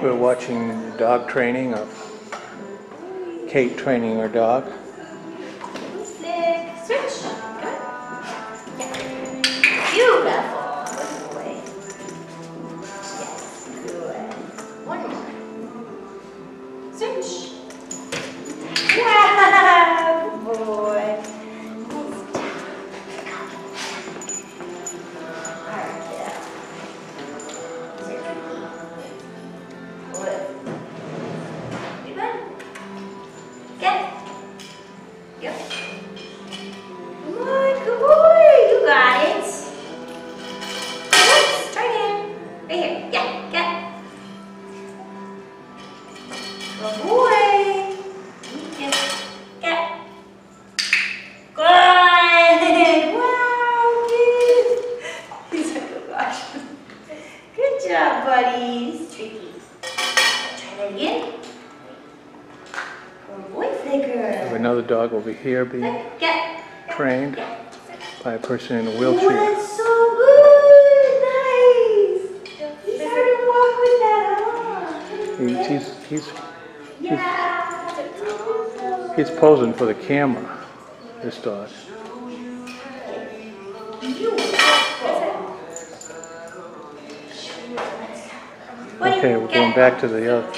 We're watching dog training of Kate training her dog. Switch. Good. Yeah. Beautiful. Good boy. Yes. Good. One more. Switch. Wow, good boy. Another dog over here being trained by a person in a wheelchair. That's so good! Nice! He's starting to walk with that He's posing for the camera, this dog. Okay, we're going back to the other.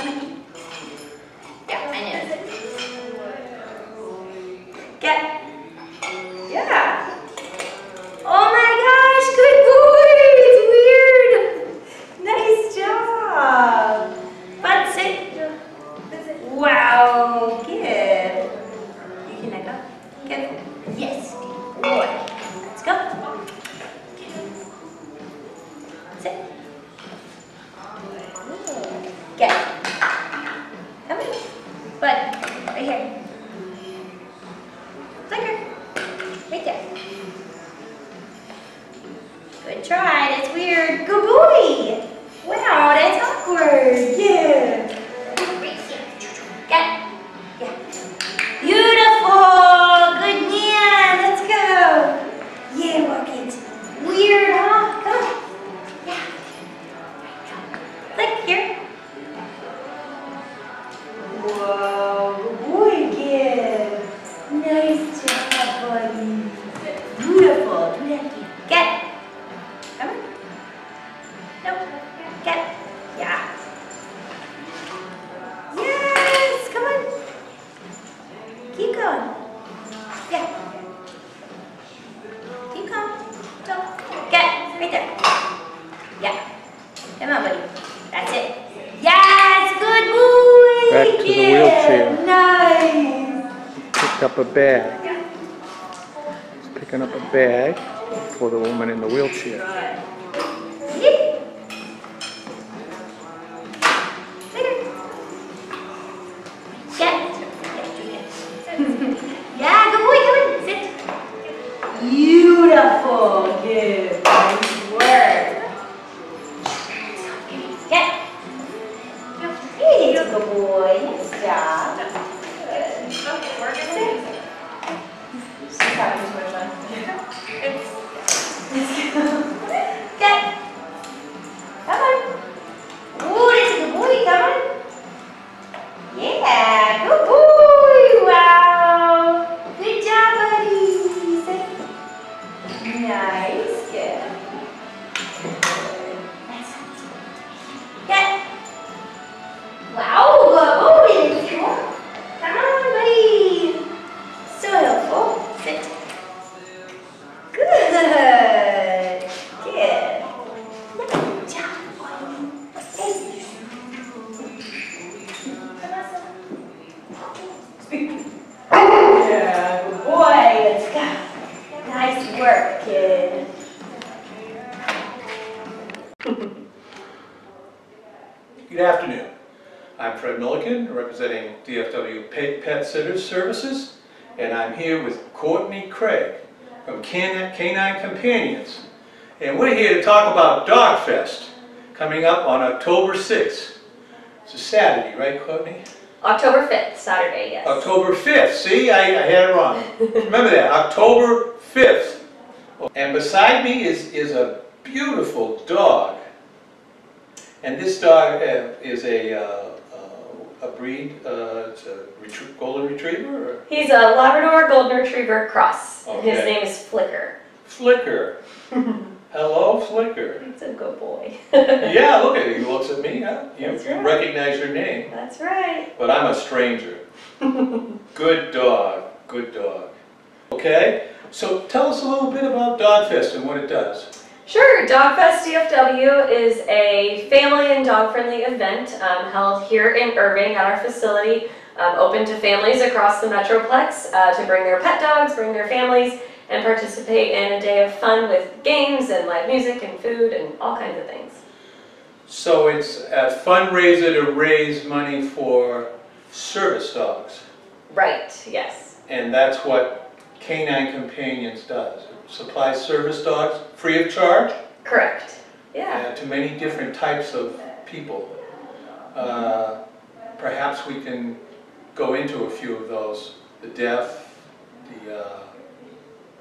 Good try, that's weird. Good boy! Wow, that's awkward. Yeah. Get. Yeah. Beautiful! Good man, let's go. Yeah, walk it. Weird, huh? Come on. Yeah. Click here. Whoa, good boy, kid. Nice job, buddy. Beautiful. Do that again. Get. Come on. Nope. Get. Yeah. Yes. Come on. Keep going. Yeah. Keep going. Go. Get. Right there. Yeah. Come on, buddy. That's it. Yes. Good boy. Back to the wheelchair. Nice. Picked up a bag. He's picking up a bag for the woman in the wheelchair. Yeah, good boy, come on, sit. Beautiful, good, nice work. Get. Hey, good boy, nice job. Good. Okay, we're gonna sit. She's having too much fun. Get. Come on. Ooh, that's a good boy, come on. Yeah, good boy, wow. Good job, buddy. Nice, good. Get. Wow, good boy. Come on, buddy. So helpful. Sit. Good. Good. Good job, buddy. Hey. Yeah, good boy. Let's go. Nice work, kid. Good afternoon. I'm Fred Milliken, representing DFW Pet Sitters Services, and I'm here with Courtney Craig from Canine Companions. And we're here to talk about DogFest, coming up on October 6th. It's a Saturday, right, Courtney? October 5th, Saturday, yes. October 5th. See, I had it wrong. Remember that, October 5th. And beside me is a beautiful dog. And this dog is a breed, it's a golden retriever? Or? He's a Labrador Golden Retriever cross. Okay. His name is Flicker. Flicker. Hello, Flicker. He's a good boy. Yeah, look at it. He looks at me, huh? You Right. recognize your name. That's right. But I'm a stranger. Good dog. Good dog. Okay, so tell us a little bit about DogFest and what it does. Sure, DogFest DFW is a family and dog-friendly event held here in Irving at our facility, open to families across the Metroplex to bring their pet dogs, bring their families, and participate in a day of fun with games and live music and food and all kinds of things. So it's a fundraiser to raise money for service dogs. Right, yes. And that's what Canine Companions does. It supplies service dogs free of charge. Correct. Yeah. To many different types of people. Perhaps we can go into a few of those. The deaf, the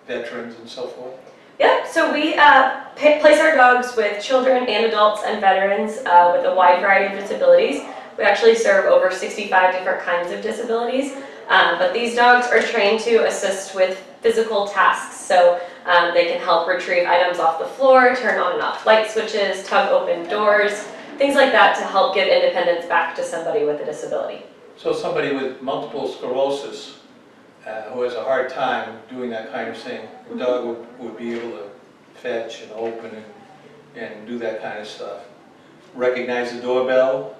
veterans and so forth. Yep, so we place our dogs with children and adults and veterans with a wide variety of disabilities. We actually serve over 65 different kinds of disabilities, but these dogs are trained to assist with physical tasks. So they can help retrieve items off the floor, turn on and off light switches, tug open doors, things like that to help give independence back to somebody with a disability. So somebody with multiple sclerosis who has a hard time doing that kind of thing, the dog would be able to fetch and open and do that kind of stuff. Recognize the doorbell.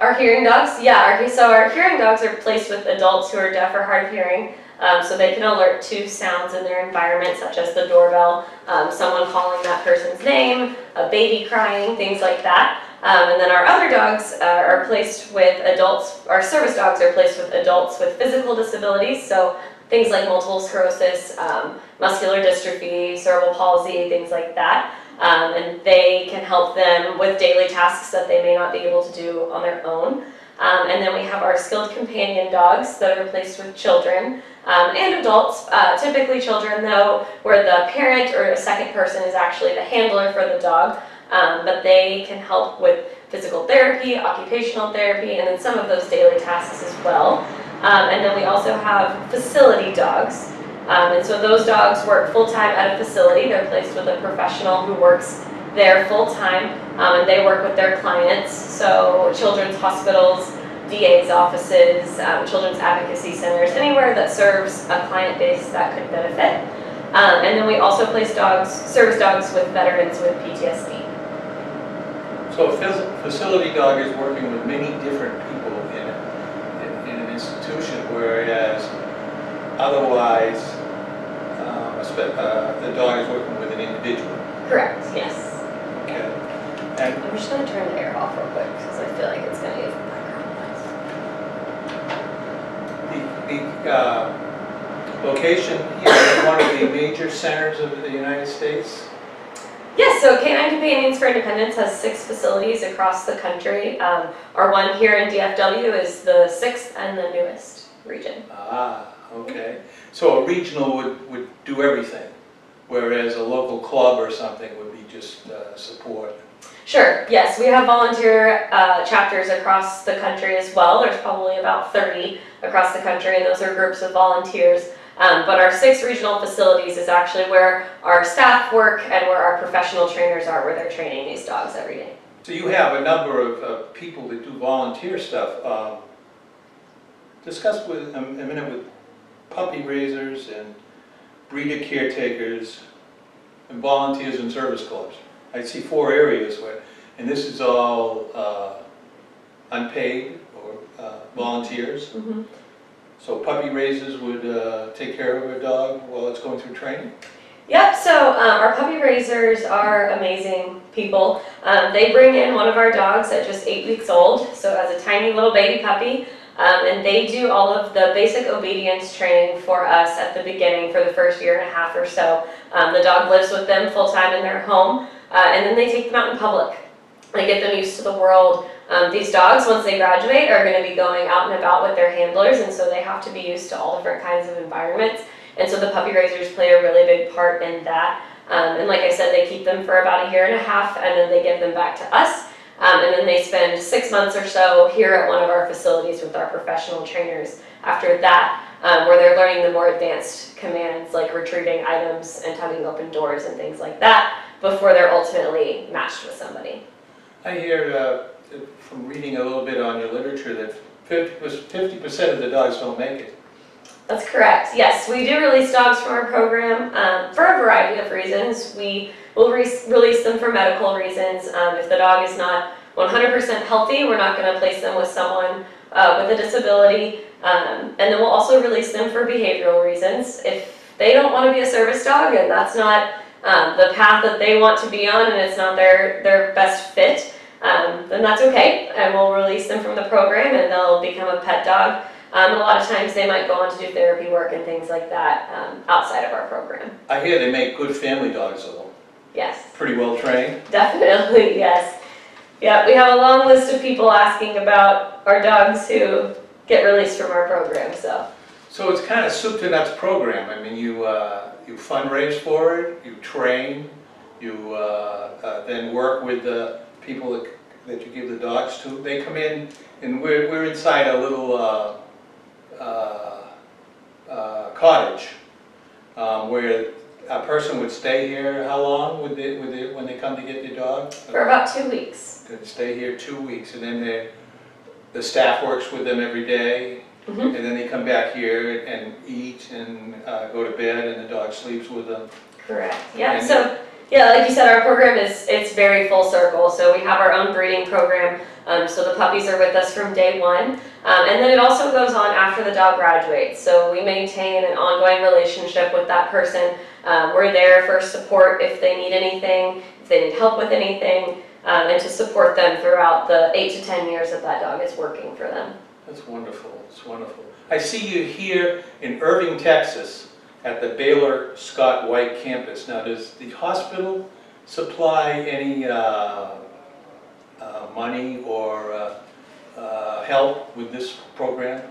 Our hearing dogs, yeah, so our hearing dogs are placed with adults who are deaf or hard of hearing, so they can alert to sounds in their environment, such as the doorbell, someone calling that person's name, a baby crying, things like that. And then our other dogs are placed with adults, our service dogs are placed with adults with physical disabilities, so things like multiple sclerosis, muscular dystrophy, cerebral palsy, things like that. And they can help them with daily tasks that they may not be able to do on their own. And then we have our skilled companion dogs that are placed with children and adults, typically children though, where the parent or a second person is actually the handler for the dog. But they can help with physical therapy, occupational therapy, and then some of those daily tasks as well. And then we also have facility dogs. And so those dogs work full-time at a facility. They're placed with a professional who works there full-time, and they work with their clients. So children's hospitals, DA's offices, children's advocacy centers, anywhere that serves a client base that could benefit. And then we also place dogs, service dogs with veterans with PTSD. So a facility dog is working with many different people in an institution, whereas otherwise the dog is working with an individual. Correct, yes. Okay. And I'm just going to turn the air off real quick because I feel like it's going to give background noise. The location is one of the major centers of the United States. Yes, so Canine Companions for Independence has 6 facilities across the country. Our one here in DFW is the 6th and the newest region. Ah, okay. So a regional would do everything, whereas a local club or something would be just support. Sure, yes, we have volunteer chapters across the country as well. There's probably about 30 across the country, and those are groups of volunteers. But our 6 regional facilities is actually where our staff work and where our professional trainers are, where they're training these dogs every day. So you have a number of people that do volunteer stuff. Discuss with a minute with puppy raisers and breeder caretakers and volunteers and service clubs. I see 4 areas where, and this is all unpaid or volunteers. Mm-hmm. So puppy raisers would take care of a dog while it's going through training? Yep, so our puppy raisers are amazing people. They bring in one of our dogs at just 8 weeks old, so as a tiny little baby puppy, and they do all of the basic obedience training for us at the beginning for the first 1.5 years or so. The dog lives with them full-time in their home, and then they take them out in public. They get them used to the world. These dogs, once they graduate, are going to be going out and about with their handlers, and so they have to be used to all different kinds of environments. And so the puppy raisers play a really big part in that. And like I said, they keep them for about 1.5 years, and then they give them back to us. And then they spend 6 months or so here at one of our facilities with our professional trainers after that, where they're learning the more advanced commands like retrieving items and tugging open doors and things like that before they're ultimately matched with somebody. I hear from reading a little bit on your literature that 50% of the dogs don't make it. That's correct. Yes, we do release dogs from our program for a variety of reasons. We will release them for medical reasons. If the dog is not 100% healthy, we're not going to place them with someone with a disability. And then we'll also release them for behavioral reasons. If they don't want to be a service dog and that's not the path that they want to be on and it's not their best fit, then that's okay. And we'll release them from the program and they'll become a pet dog. A lot of times they might go on to do therapy work and things like that outside of our program. I hear they make good family dogs though. Yes. Pretty well trained. Definitely, yes. Yeah, we have a long list of people asking about our dogs who get released from our program. So it's kind of soup to nuts program. I mean, you fundraise for it, you train, you then work with the people that you give the dogs to. They come in, and we're inside a little cottage where a person would stay here. How long would they when they come to get their dog? For about 2 weeks. They'd stay here 2 weeks, and then the staff works with them every day, and then they come back here and eat and go to bed, and the dog sleeps with them. Correct. Yeah. So yeah, like you said, our program it's very full circle. So we have our own breeding program. So the puppies are with us from day one, and then it also goes on after the dog graduates. So we maintain an ongoing relationship with that person. We're there for support if they need anything, if they need help with anything, and to support them throughout the 8 to 10 years that dog is working for them. That's wonderful. It's wonderful. I see you here in Irving, Texas, at the Baylor Scott White campus. Now, does the hospital supply any money or help with this program?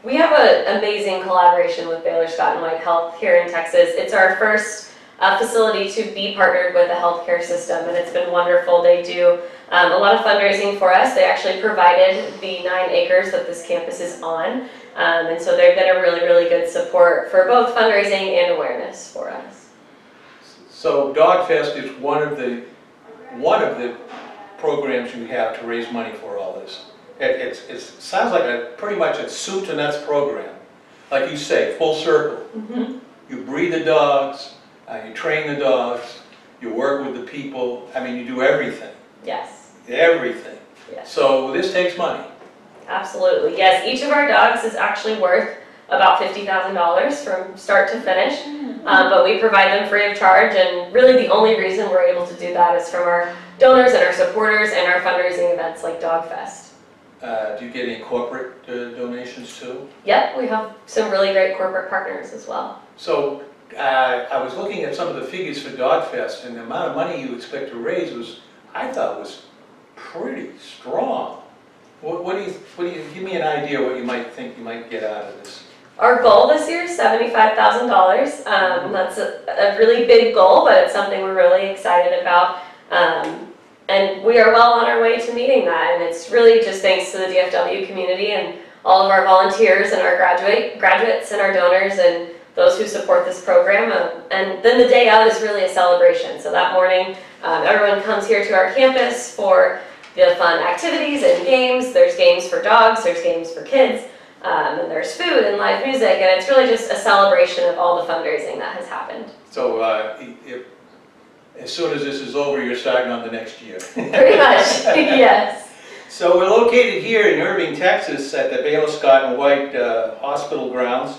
We have an amazing collaboration with Baylor Scott and White Health here in Texas. It's our first facility to be partnered with a healthcare system, and it's been wonderful. They do a lot of fundraising for us. They actually provided the 9 acres that this campus is on, and so they've been a really, really good support for both fundraising and awareness for us. So DogFest is one of the programs you have to raise money for all this. It sounds like pretty much a soup to nuts program. Like you say, full circle. You breed the dogs, you train the dogs, you work with the people. I mean, you do everything. Yes. Everything. Yes. So this takes money. Absolutely. Yes, each of our dogs is actually worth about $50,000 from start to finish, but we provide them free of charge, and really the only reason we're able to do that is from our donors and our supporters and our fundraising events like DogFest. Do you get any corporate donations too? Yep, we have some really great corporate partners as well. So I was looking at some of the figures for DogFest, and the amount of money you expect to raise I thought was pretty strong. What do you give me an idea what you might think you might get out of this? Our goal this year is $75,000. That's a really big goal, but it's something we're really excited about. And we are well on our way to meeting that, and it's really just thanks to the DFW community and all of our volunteers and our graduates and our donors and those who support this program. And then the day out is really a celebration. So that morning, everyone comes here to our campus for the fun activities and games. There's games for dogs, there's games for kids, and there's food and live music, and it's really just a celebration of all the fundraising that has happened. So as soon as this is over, you're starting on the next year. Pretty much, yes. So we're located here in Irving, Texas at the Baylor Scott and White Hospital grounds.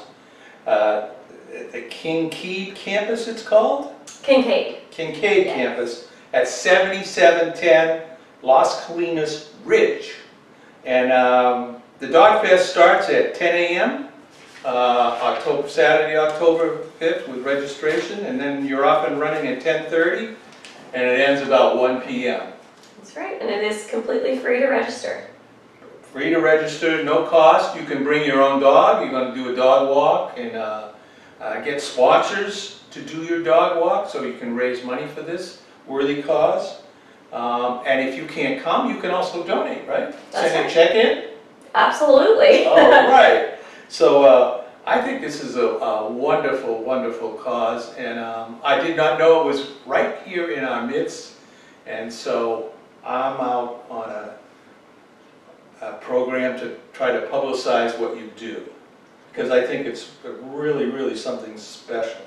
The Kincaid campus it's called? Kincaid. Kincaid campus at 7710 Las Colinas Ridge. And the DogFest starts at 10 a.m. Saturday, October 5th with registration, and then you're off and running at 10:30, and it ends about 1 p.m. That's right, and it is completely free to register. Free to register, no cost. You can bring your own dog. You're going to do a dog walk and get sponsors to do your dog walk so you can raise money for this worthy cause. And if you can't come, you can also donate, right? That's Send right. a check in? Absolutely. All right. So I think this is a wonderful, wonderful cause, and I did not know it was right here in our midst, and so I'm out on a program to try to publicize what you do, because I think it's really, really something special.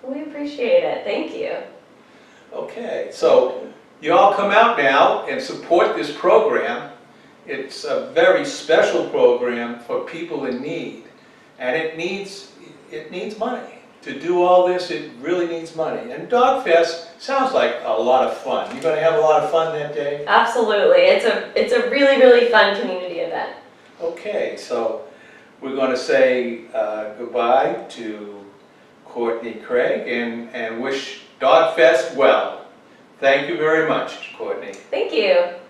We appreciate it. Thank you. Okay, so you all come out now and support this program. It's a very special program for people in need, and it needs money. To do all this, it really needs money. And DogFest sounds like a lot of fun. You're going to have a lot of fun that day? Absolutely. It's a really, really fun community event. Okay, so we're going to say goodbye to Courtney Craig and wish DogFest well. Thank you very much, Courtney. Thank you.